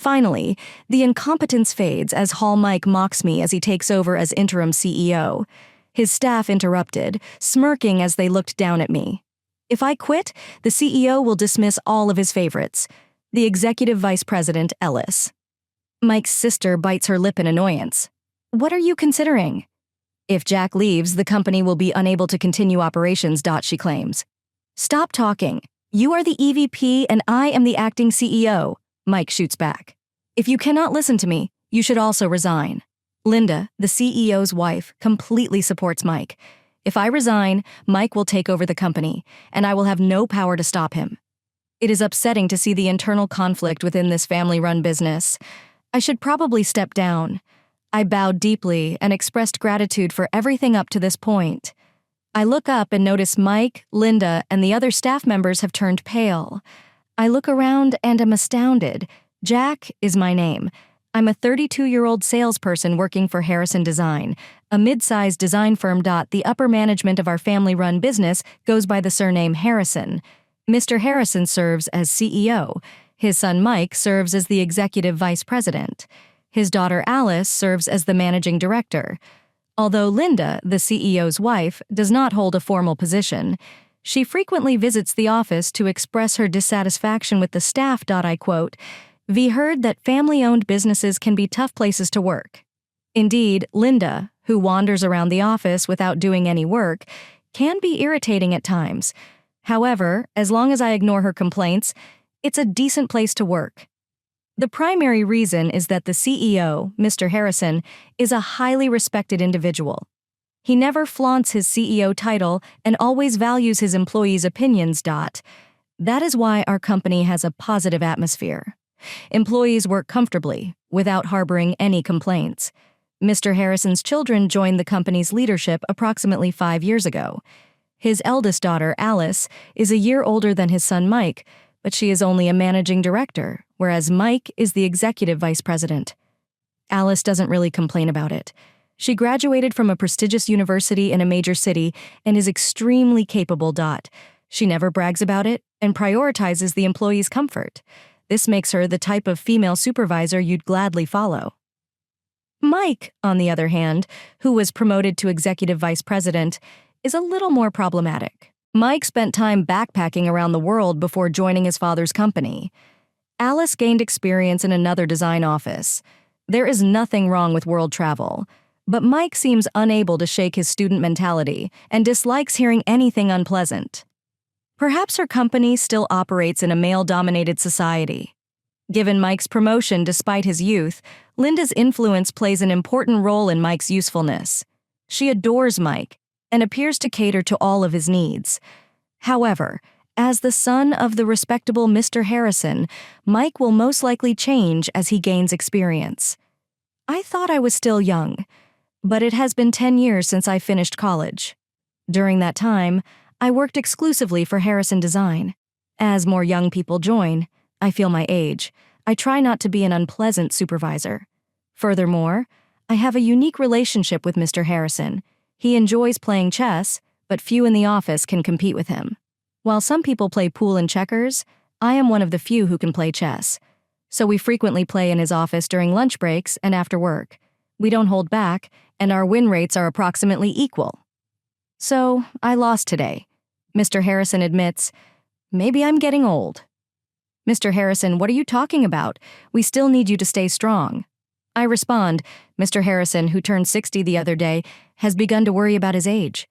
Finally, the incompetence fades as Hall Mike mocks me as he takes over as interim CEO. His staff interrupted, smirking as they looked down at me. If I quit, the CEO will dismiss all of his favorites. The executive vice president, Ellis. Mike's sister bites her lip in annoyance. What are you considering? If Jack leaves, the company will be unable to continue operations, she claims. Stop talking. You are the EVP and I am the acting CEO, Mike shoots back. If you cannot listen to me, you should also resign. Linda, the CEO's wife, completely supports Mike. If I resign, Mike will take over the company, and I will have no power to stop him. It is upsetting to see the internal conflict within this family-run business. I should probably step down. I bowed deeply and expressed gratitude for everything up to this point. I look up and notice Mike, Linda, and the other staff members have turned pale. I look around and am astounded. Jack is my name. I'm a 32-year-old salesperson working for Harrison Design, a mid-sized design firm. The upper management of our family-run business goes by the surname Harrison. Mr. Harrison serves as CEO. His son Mike serves as the executive vice president. His daughter Alice serves as the managing director. Although Linda, the CEO's wife, does not hold a formal position, she frequently visits the office to express her dissatisfaction with the staff. I quote, "We heard that family-owned businesses can be tough places to work." Indeed, Linda, who wanders around the office without doing any work, can be irritating at times. However, as long as I ignore her complaints, it's a decent place to work. The primary reason is that the CEO, Mr. Harrison, is a highly respected individual. He never flaunts his CEO title and always values his employees' opinions. That is why our company has a positive atmosphere. Employees work comfortably, without harboring any complaints. Mr. Harrison's children joined the company's leadership approximately 5 years ago. His eldest daughter, Alice, is a year older than his son Mike, but she is only a managing director, whereas Mike is the executive vice president. Alice doesn't really complain about it. She graduated from a prestigious university in a major city and is extremely capable. She never brags about it and prioritizes the employee's comfort. This makes her the type of female supervisor you'd gladly follow. Mike, on the other hand, who was promoted to executive vice president, is a little more problematic. Mike spent time backpacking around the world before joining his father's company. Alice gained experience in another design office. There is nothing wrong with world travel, but Mike seems unable to shake his student mentality and dislikes hearing anything unpleasant. Perhaps her company still operates in a male-dominated society. Given Mike's promotion despite his youth, Linda's influence plays an important role in Mike's usefulness. She adores Mike and appears to cater to all of his needs. However, as the son of the respectable Mr. Harrison, Mike will most likely change as he gains experience. I thought I was still young, but it has been 10 years since I finished college. During that time, I worked exclusively for Harrison Design. As more young people join, I feel my age. I try not to be an unpleasant supervisor. Furthermore, I have a unique relationship with Mr. Harrison. He enjoys playing chess, but few in the office can compete with him. While some people play pool and checkers, I am one of the few who can play chess. So we frequently play in his office during lunch breaks and after work. We don't hold back, and our win rates are approximately equal. So, I lost today. Mr. Harrison admits, "Maybe I'm getting old." "Mr. Harrison, what are you talking about? We still need you to stay strong." I respond, Mr. Harrison, who turned 60 the other day, has begun to worry about his age.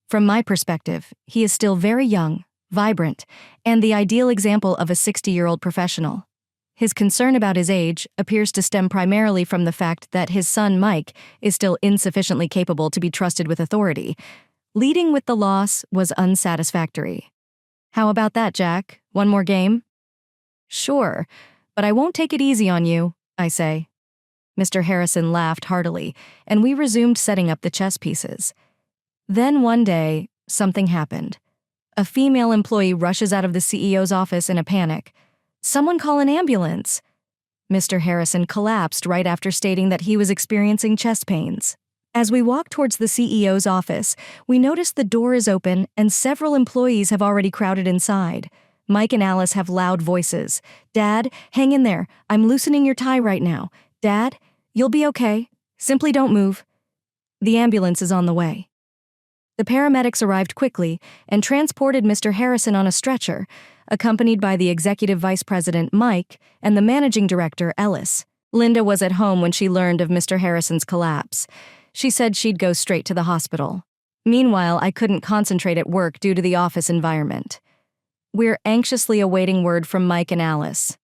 From my perspective, he is still very young, vibrant, and the ideal example of a 60-year-old professional. His concern about his age appears to stem primarily from the fact that his son Mike is still insufficiently capable to be trusted with authority. Leading with the loss was unsatisfactory. "How about that, Jack? One more game?" "Sure, but I won't take it easy on you," I say. Mr. Harrison laughed heartily, and we resumed setting up the chess pieces. Then one day, something happened. A female employee rushes out of the CEO's office in a panic. "Someone call an ambulance!" Mr. Harrison collapsed right after stating that he was experiencing chest pains. As we walk towards the CEO's office, we notice the door is open and several employees have already crowded inside. Mike and Alice have loud voices. Dad, hang in there. I'm loosening your tie right now. Dad, you'll be okay. Simply don't move. The ambulance is on the way. The paramedics arrived quickly and transported Mr. Harrison on a stretcher, accompanied by the executive vice president, Mike, and the managing director, Ellis. Linda was at home when she learned of Mr. Harrison's collapse. She said she'd go straight to the hospital. Meanwhile, I couldn't concentrate at work due to the office environment. We're anxiously awaiting word from Mike and Alice.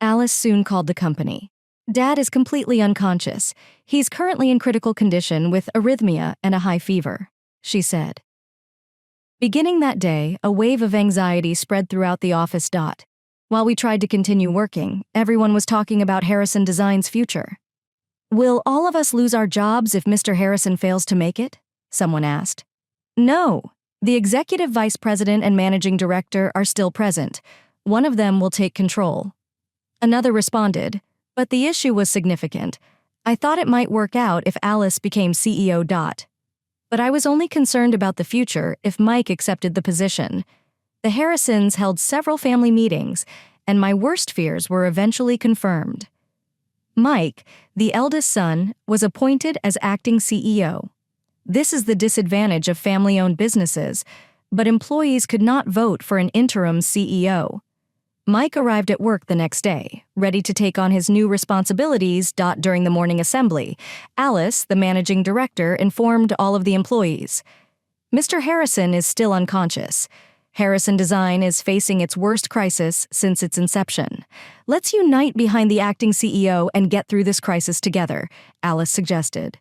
Alice soon called the company. Dad is completely unconscious. He's currently in critical condition with arrhythmia and a high fever, she said. Beginning that day, a wave of anxiety spread throughout the office. While we tried to continue working, everyone was talking about Harrison Design's future. Will all of us lose our jobs if Mr. Harrison fails to make it? Someone asked. No. The executive vice president and managing director are still present. One of them will take control. Another responded, but the issue was significant. I thought it might work out if Alice became CEO. But I was only concerned about the future if Mike accepted the position. The Harrisons held several family meetings, and my worst fears were eventually confirmed. Mike, the eldest son, was appointed as acting CEO. This is the disadvantage of family-owned businesses, but employees could not vote for an interim CEO. Mike arrived at work the next day, ready to take on his new responsibilities. During the morning assembly, Alice, the managing director, informed all of the employees. Mr. Harrison is still unconscious. Harrison Design is facing its worst crisis since its inception. Let's unite behind the acting CEO and get through this crisis together, Alice suggested.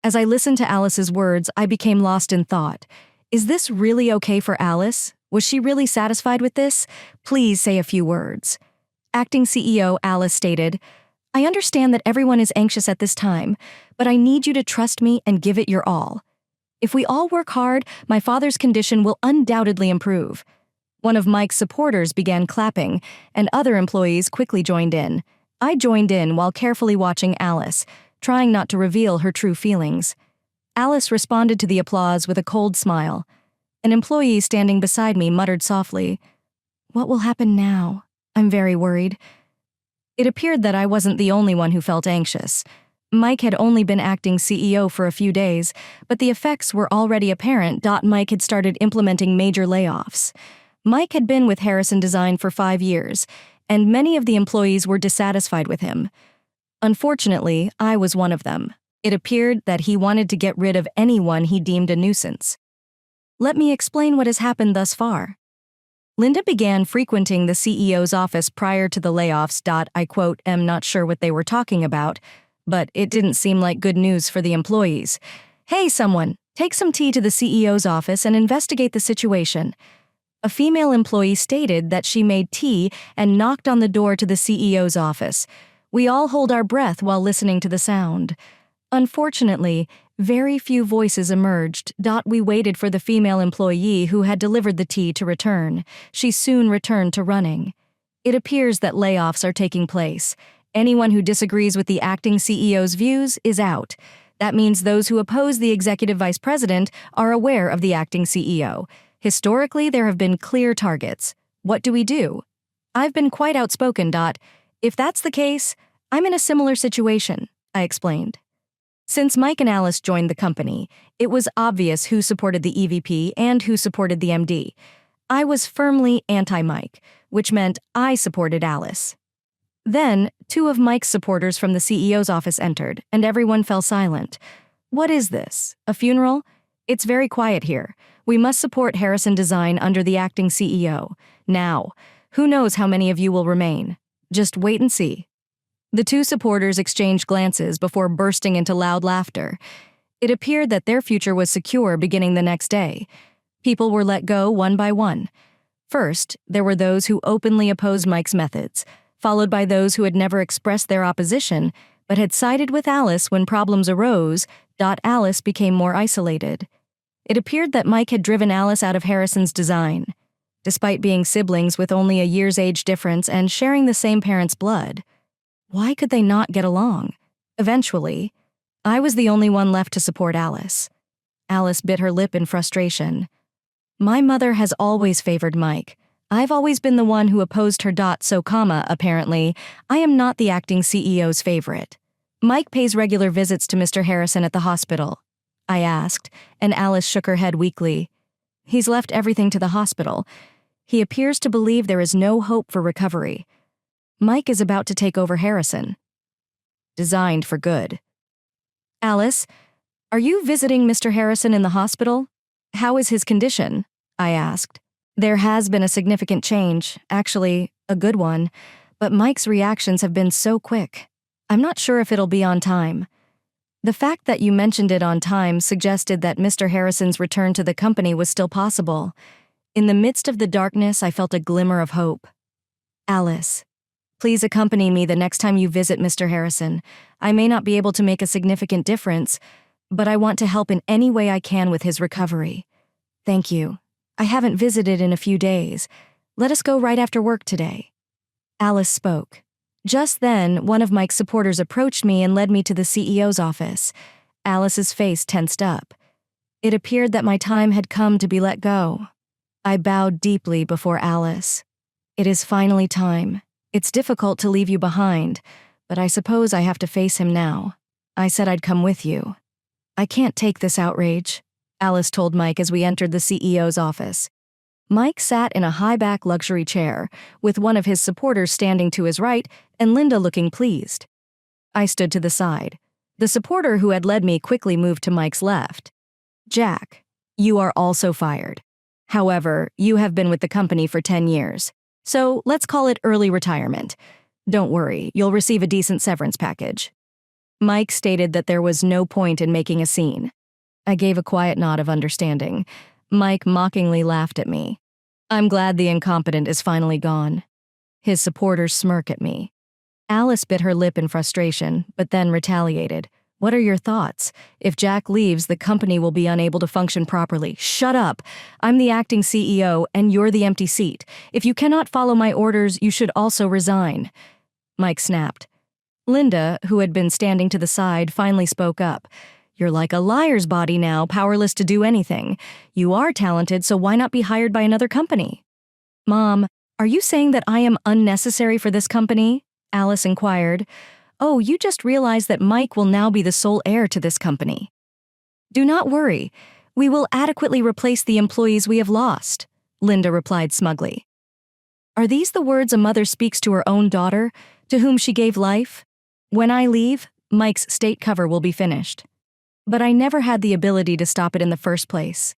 As I listened to Alice's words, I became lost in thought. Is this really okay for Alice? Was she really satisfied with this? Please say a few words. Acting CEO Alice stated, I understand that everyone is anxious at this time, but I need you to trust me and give it your all. If we all work hard, my father's condition will undoubtedly improve. One of Mike's supporters began clapping, and other employees quickly joined in. I joined in while carefully watching Alice, trying not to reveal her true feelings. Alice responded to the applause with a cold smile. An employee standing beside me muttered softly, What will happen now? I'm very worried. It appeared that I wasn't the only one who felt anxious. Mike had only been acting CEO for a few days, but the effects were already apparent. Mike had started implementing major layoffs. Mike had been with Harrison Design for 5 years, and many of the employees were dissatisfied with him. Unfortunately, I was one of them. It appeared that he wanted to get rid of anyone he deemed a nuisance. Let me explain what has happened thus far. Linda began frequenting the CEO's office prior to the layoffs. I quote, am not sure what they were talking about, but it didn't seem like good news for the employees. Hey, someone, take some tea to the CEO's office and investigate the situation. A female employee stated that she made tea and knocked on the door to the CEO's office. We all hold our breath while listening to the sound. Unfortunately, very few voices emerged. We waited for the female employee who had delivered the tea to return. She soon returned to running. It appears that layoffs are taking place. Anyone who disagrees with the acting CEO's views is out. That means those who oppose the executive vice president are aware of the acting CEO. Historically, there have been clear targets. What do we do? I've been quite outspoken. If that's the case, I'm in a similar situation, I explained. Since Mike and Alice joined the company, it was obvious who supported the EVP and who supported the MD. I was firmly anti-Mike, which meant I supported Alice. Then, 2 of Mike's supporters from the CEO's office entered, and everyone fell silent. What is this? A funeral? It's very quiet here. We must support Harrison Design under the acting CEO. Now, who knows how many of you will remain? Just wait and see. The 2 supporters exchanged glances before bursting into loud laughter. It appeared that their future was secure beginning the next day. People were let go one by one. First, there were those who openly opposed Mike's methods, followed by those who had never expressed their opposition but had sided with Alice when problems arose. Alice became more isolated. It appeared that Mike had driven Alice out of Harrison's Design. Despite being siblings with only a year's age difference and sharing the same parents' blood, why could they not get along? Eventually, I was the only one left to support Alice. Alice bit her lip in frustration. My mother has always favored Mike. I've always been the one who opposed her. So, apparently, I am not the acting CEO's favorite. Mike pays regular visits to Mr. Harrison at the hospital, I asked, and Alice shook her head weakly. He's left everything to the hospital. He appears to believe there is no hope for recovery. Mike is about to take over Harrison. Designed for good. Alice, are you visiting Mr. Harrison in the hospital? How is his condition? I asked. There has been a significant change, actually, a good one, but Mike's reactions have been so quick. I'm not sure if it'll be on time. The fact that you mentioned it on time suggested that Mr. Harrison's return to the company was still possible. In the midst of the darkness, I felt a glimmer of hope. Alice, please accompany me the next time you visit Mr. Harrison. I may not be able to make a significant difference, but I want to help in any way I can with his recovery. Thank you. I haven't visited in a few days. Let us go right after work today. Alice spoke. Just then, one of Mike's supporters approached me and led me to the CEO's office. Alice's face tensed up. It appeared that my time had come to be let go. I bowed deeply before Alice. It is finally time. It's difficult to leave you behind, but I suppose I have to face him now. I said I'd come with you. I can't take this outrage, Alice told Mike as we entered the CEO's office. Mike sat in a high-back luxury chair, with one of his supporters standing to his right and Linda looking pleased. I stood to the side. The supporter who had led me quickly moved to Mike's left. Jack, you are also fired. However, you have been with the company for 10 years, so let's call it early retirement. Don't worry, you'll receive a decent severance package. Mike stated that there was no point in making a scene. I gave a quiet nod of understanding. Mike mockingly laughed at me. I'm glad the incompetent is finally gone. His supporters smirk at me. Alice bit her lip in frustration, but then retaliated. What are your thoughts? If Jack leaves, the company will be unable to function properly. Shut up! I'm the acting CEO, and you're the empty seat. If you cannot follow my orders, you should also resign. Mike snapped. Linda, who had been standing to the side, finally spoke up. You're like a liar's body now, powerless to do anything. You are talented, so why not be hired by another company? Mom, are you saying that I am unnecessary for this company? Alice inquired. Oh, you just realized that Mike will now be the sole heir to this company. Do not worry. We will adequately replace the employees we have lost, Linda replied smugly. Are these the words a mother speaks to her own daughter, to whom she gave life? When I leave, Mike's state cover will be finished. But I never had the ability to stop it in the first place.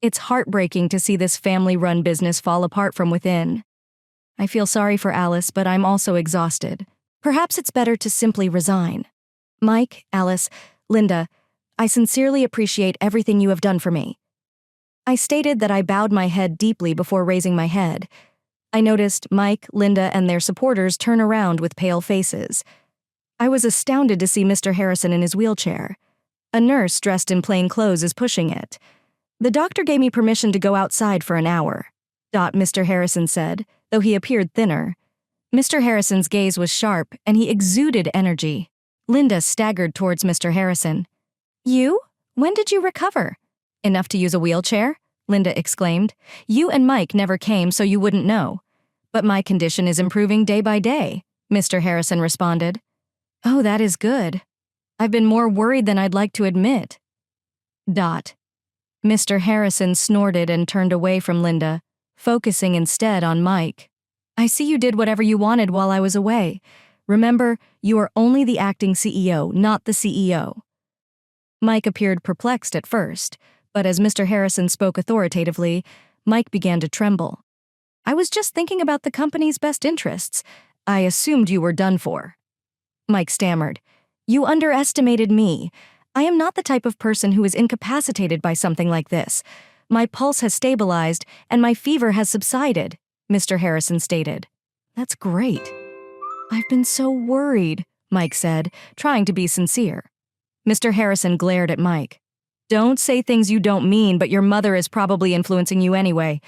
It's heartbreaking to see this family-run business fall apart from within. I feel sorry for Alice, but I'm also exhausted. Perhaps it's better to simply resign. Mike, Alice, Linda, I sincerely appreciate everything you have done for me. I stated that I bowed my head deeply before raising my head. I noticed Mike, Linda, and their supporters turn around with pale faces. I was astounded to see Mr. Harrison in his wheelchair. A nurse dressed in plain clothes is pushing it. The doctor gave me permission to go outside for an hour, Mr. Harrison said, though he appeared thinner. Mr. Harrison's gaze was sharp, and he exuded energy. Linda staggered towards Mr. Harrison. You? When did you recover? Enough to use a wheelchair? Linda exclaimed. You and Mike never came, so you wouldn't know. But my condition is improving day by day, Mr. Harrison responded. Oh, that is good. I've been more worried than I'd like to admit. Mr. Harrison snorted and turned away from Linda, focusing instead on Mike. I see you did whatever you wanted while I was away. Remember, you are only the acting CEO, not the CEO. Mike appeared perplexed at first, but as Mr. Harrison spoke authoritatively, Mike began to tremble. I was just thinking about the company's best interests. I assumed you were done for. Mike stammered. You underestimated me. I am not the type of person who is incapacitated by something like this. My pulse has stabilized and my fever has subsided, Mr. Harrison stated. That's great. I've been so worried, Mike said, trying to be sincere. Mr. Harrison glared at Mike. Don't say things you don't mean, but your mother is probably influencing you anyway.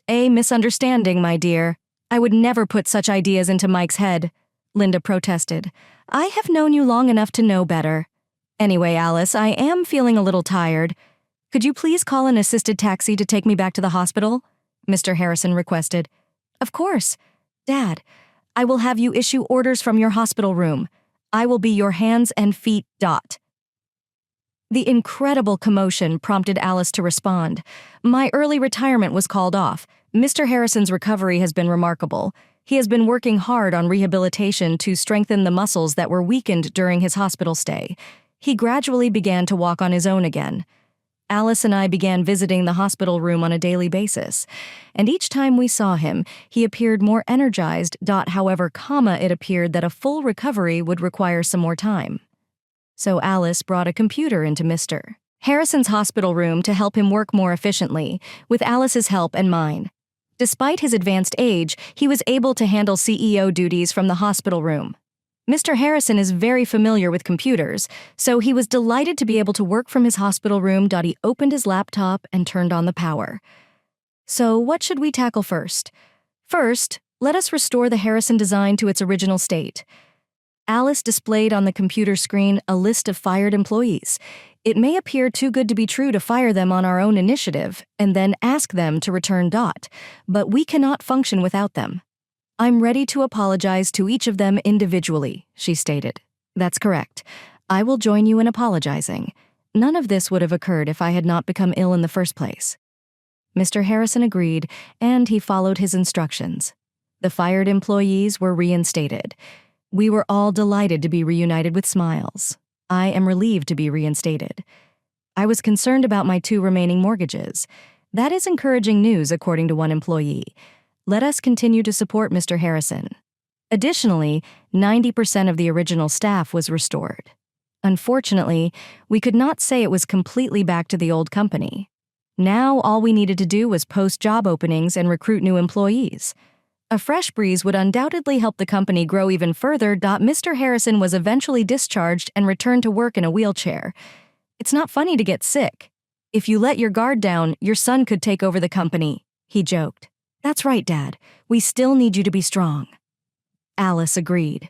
A misunderstanding, my dear. I would never put such ideas into Mike's head, Linda protested. I have known you long enough to know better. Anyway, Alice, I am feeling a little tired. Could you please call an assisted taxi to take me back to the hospital? Mr. Harrison requested. Of course. Dad, I will have you issue orders from your hospital room. I will be your hands and feet. The incredible commotion prompted Alice to respond. My early retirement was called off. Mr. Harrison's recovery has been remarkable. He has been working hard on rehabilitation to strengthen the muscles that were weakened during his hospital stay. He gradually began to walk on his own again. Alice and I began visiting the hospital room on a daily basis, and each time we saw him, he appeared more energized. However, it appeared that a full recovery would require some more time. So Alice brought a computer into Mr. Harrison's hospital room to help him work more efficiently, with Alice's help and mine. Despite his advanced age, he was able to handle CEO duties from the hospital room. Mr. Harrison is very familiar with computers, so he was delighted to be able to work from his hospital room. He opened his laptop and turned on the power. So what should we tackle first? First, let us restore the Harrison design to its original state. Alice displayed on the computer screen a list of fired employees. It may appear too good to be true to fire them on our own initiative and then ask them to return. But we cannot function without them. I'm ready to apologize to each of them individually, she stated. That's correct. I will join you in apologizing. None of this would have occurred if I had not become ill in the first place. Mr. Harrison agreed, and he followed his instructions. The fired employees were reinstated. We were all delighted to be reunited with smiles. I am relieved to be reinstated. I was concerned about my 2 remaining mortgages. That is encouraging news, according to one employee. Let us continue to support Mr. Harrison. Additionally, 90% of the original staff was restored. Unfortunately, we could not say it was completely back to the old company. Now all we needed to do was post job openings and recruit new employees. A fresh breeze would undoubtedly help the company grow even further. Mr. Harrison was eventually discharged and returned to work in a wheelchair. It's not funny to get sick. If you let your guard down, your son could take over the company, he joked. That's right, Dad. We still need you to be strong. Alice agreed.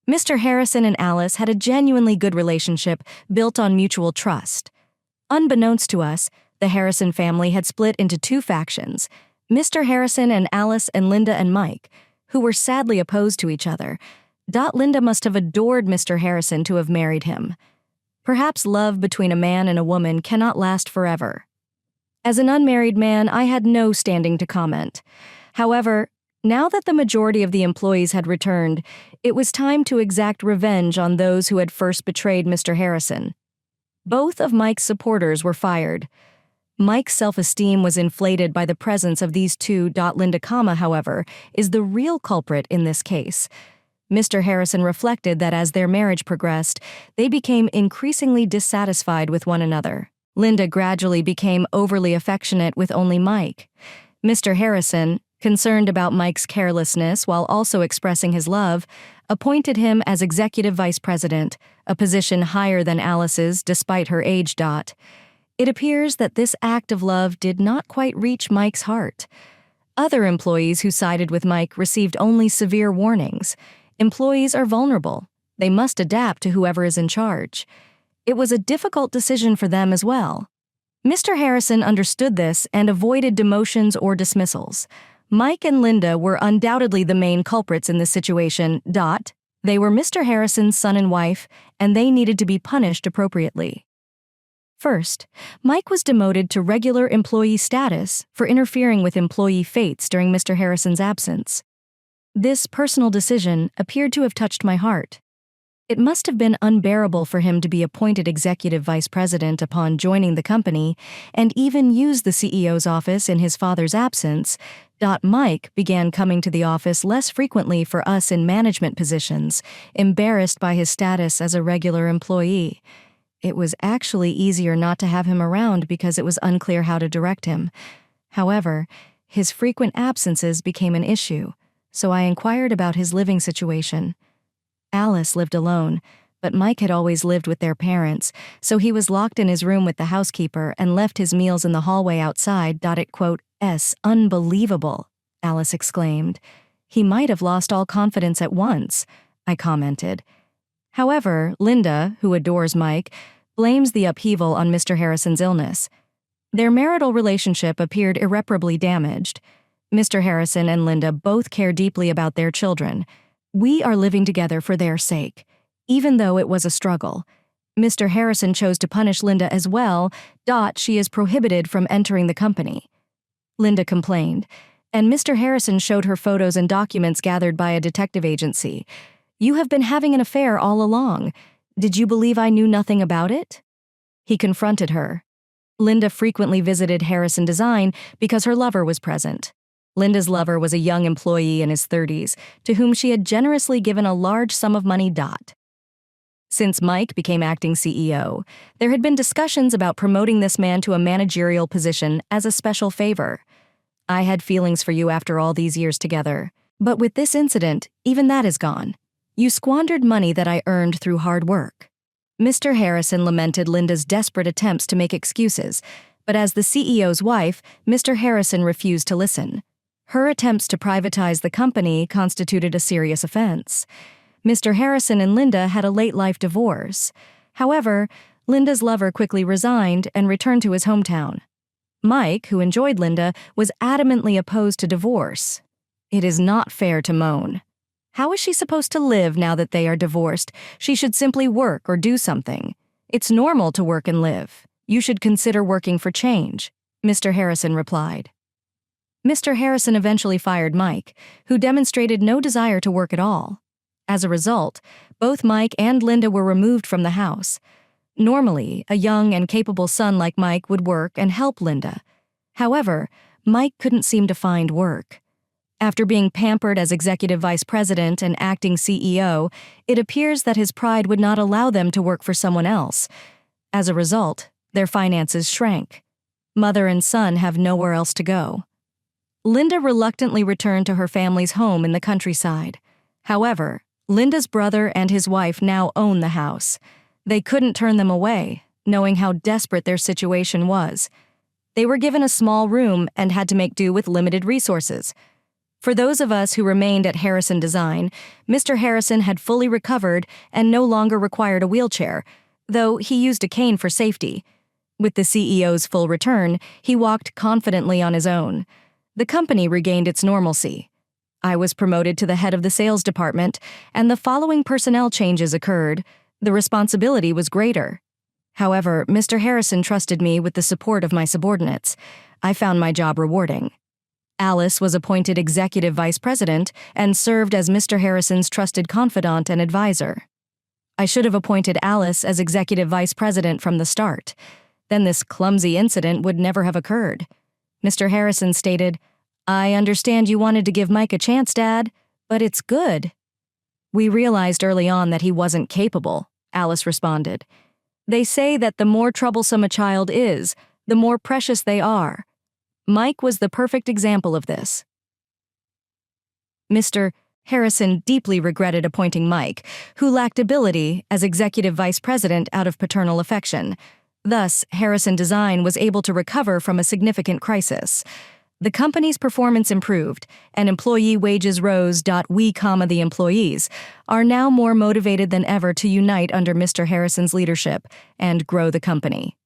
Mr. Harrison and Alice had a genuinely good relationship built on mutual trust. Unbeknownst to us, the Harrison family had split into 2 factions, Mr. Harrison and Alice and Linda and Mike, who were sadly opposed to each other. Linda must have adored Mr. Harrison to have married him. Perhaps love between a man and a woman cannot last forever. As an unmarried man, I had no standing to comment. However, now that the majority of the employees had returned, it was time to exact revenge on those who had first betrayed Mr. Harrison. Both of Mike's supporters were fired. Mike's self-esteem was inflated by the presence of these 2. Linda, however, is the real culprit in this case. Mr. Harrison reflected that as their marriage progressed, they became increasingly dissatisfied with one another. Linda gradually became overly affectionate with only Mike. Mr. Harrison, concerned about Mike's carelessness while also expressing his love, appointed him as executive vice president, a position higher than Alice's despite her age. It appears that this act of love did not quite reach Mike's heart. Other employees who sided with Mike received only severe warnings. Employees are vulnerable. They must adapt to whoever is in charge. It was a difficult decision for them as well. Mr. Harrison understood this and avoided demotions or dismissals. Mike and Linda were undoubtedly the main culprits in this situation. They were Mr. Harrison's son and wife, and they needed to be punished appropriately. First, Mike was demoted to regular employee status for interfering with employee fates during Mr. Harrison's absence. This personal decision appeared to have touched my heart. It must have been unbearable for him to be appointed executive vice president upon joining the company and even use the CEO's office in his father's absence. Mike began coming to the office less frequently for us in management positions, embarrassed by his status as a regular employee. It was actually easier not to have him around because it was unclear how to direct him. However, his frequent absences became an issue, so I inquired about his living situation. Alice lived alone, but Mike had always lived with their parents, so he was locked in his room with the housekeeper and left his meals in the hallway outside. Unbelievable, Alice exclaimed. He might have lost all confidence at once, I commented. However, Linda, who adores Mike, blames the upheaval on Mr. Harrison's illness. Their marital relationship appeared irreparably damaged. Mr. Harrison and Linda both care deeply about their children. We are living together for their sake, even though it was a struggle. Mr. Harrison chose to punish Linda as well. She is prohibited from entering the company. Linda complained, and Mr. Harrison showed her photos and documents gathered by a detective agency. You have been having an affair all along. Did you believe I knew nothing about it? He confronted her. Linda frequently visited Harrison Design because her lover was present. Linda's lover was a young employee in his 30s, to whom she had generously given a large sum of money. Since Mike became acting CEO, there had been discussions about promoting this man to a managerial position as a special favor. I had feelings for you after all these years together, but with this incident, even that is gone. You squandered money that I earned through hard work. Mr. Harrison lamented Linda's desperate attempts to make excuses, but as the CEO's wife, Mr. Harrison refused to listen. Her attempts to privatize the company constituted a serious offense. Mr. Harrison and Linda had a late-life divorce. However, Linda's lover quickly resigned and returned to his hometown. Mike, who enjoyed Linda, was adamantly opposed to divorce. It is not fair to moan. How is she supposed to live now that they are divorced? She should simply work or do something. It's normal to work and live. You should consider working for change, Mr. Harrison replied. Mr. Harrison eventually fired Mike, who demonstrated no desire to work at all. As a result, both Mike and Linda were removed from the house. Normally, a young and capable son like Mike would work and help Linda. However, Mike couldn't seem to find work. After being pampered as executive vice president and acting CEO, it appears that his pride would not allow them to work for someone else. As a result, their finances shrank. Mother and son have nowhere else to go. Linda reluctantly returned to her family's home in the countryside. However, Linda's brother and his wife now own the house. They couldn't turn them away, knowing how desperate their situation was. They were given a small room and had to make do with limited resources. For those of us who remained at Harrison Design, Mr. Harrison had fully recovered and no longer required a wheelchair, though he used a cane for safety. With the CEO's full return, he walked confidently on his own. The company regained its normalcy. I was promoted to the head of the sales department, and the following personnel changes occurred. The responsibility was greater. However, Mr. Harrison trusted me with the support of my subordinates. I found my job rewarding. Alice was appointed executive vice president and served as Mr. Harrison's trusted confidant and advisor. I should have appointed Alice as executive vice president from the start. Then this clumsy incident would never have occurred. Mr. Harrison stated, I understand you wanted to give Mike a chance, Dad, but it's good. We realized early on that he wasn't capable, Alice responded. They say that the more troublesome a child is, the more precious they are. Mike was the perfect example of this. Mr. Harrison deeply regretted appointing Mike, who lacked ability as executive vice president out of paternal affection. Thus, Harrison Design was able to recover from a significant crisis. The company's performance improved, and employee wages rose. We, the employees, are now more motivated than ever to unite under Mr. Harrison's leadership and grow the company.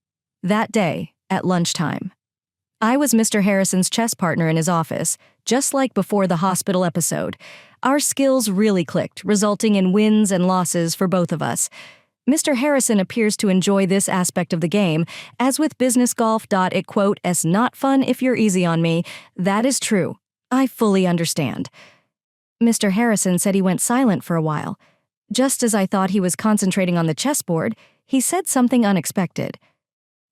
That day, at lunchtime, I was Mr. Harrison's chess partner in his office, just like before the hospital episode. Our skills really clicked, resulting in wins and losses for both of us. Mr. Harrison appears to enjoy this aspect of the game. As with business golf, it quote, "Es not fun if you're easy on me." That is true. I fully understand. Mr. Harrison said he went silent for a while. Just as I thought he was concentrating on the chessboard, he said something unexpected.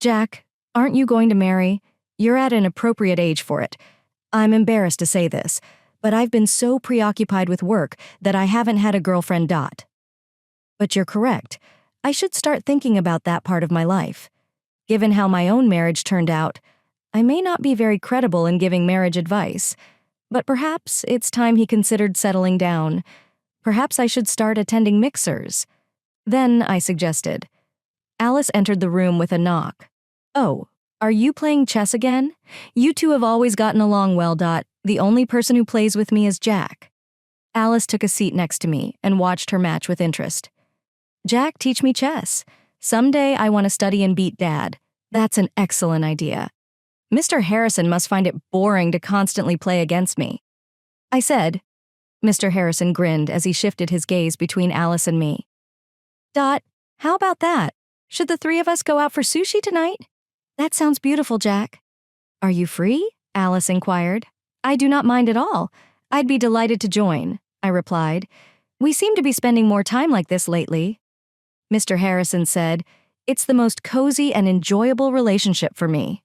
Jack, aren't you going to marry? You're at an appropriate age for it. I'm embarrassed to say this, but I've been so preoccupied with work that I haven't had a girlfriend. But you're correct. I should start thinking about that part of my life. Given how my own marriage turned out, I may not be very credible in giving marriage advice, but perhaps it's time he considered settling down. Perhaps I should start attending mixers. Then I suggested. Alice entered the room with a knock. Oh, are you playing chess again? You two have always gotten along well. The only person who plays with me is Jack. Alice took a seat next to me and watched her match with interest. Jack, teach me chess. Someday I want to study and beat Dad. That's an excellent idea. Mr. Harrison must find it boring to constantly play against me. I said. Mr. Harrison grinned as he shifted his gaze between Alice and me. Dot, how about that? Should the three of us go out for sushi tonight? That sounds beautiful, Jack. Are you free? Alice inquired. I do not mind at all. I'd be delighted to join, I replied. We seem to be spending more time like this lately. Mr. Harrison said, It's the most cozy and enjoyable relationship for me.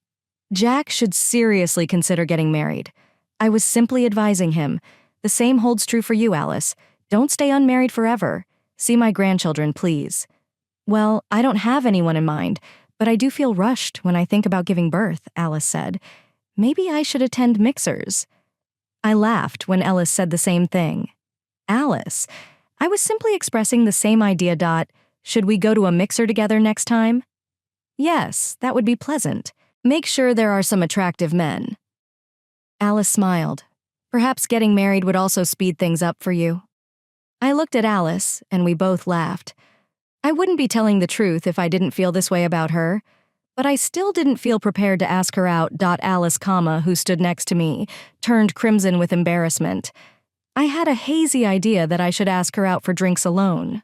Jack should seriously consider getting married. I was simply advising him. The same holds true for you, Alice. Don't stay unmarried forever. See my grandchildren, please. Well, I don't have anyone in mind, but I do feel rushed when I think about giving birth, Alice said. Maybe I should attend mixers. I laughed when Ellis said the same thing. Alice, I was simply expressing the same idea. Should we go to a mixer together next time? Yes, that would be pleasant. Make sure there are some attractive men. Alice smiled. Perhaps getting married would also speed things up for you. I looked at Alice, and we both laughed. I wouldn't be telling the truth if I didn't feel this way about her, but I still didn't feel prepared to ask her out. Alice, who stood next to me, turned crimson with embarrassment. I had a hazy idea that I should ask her out for drinks alone.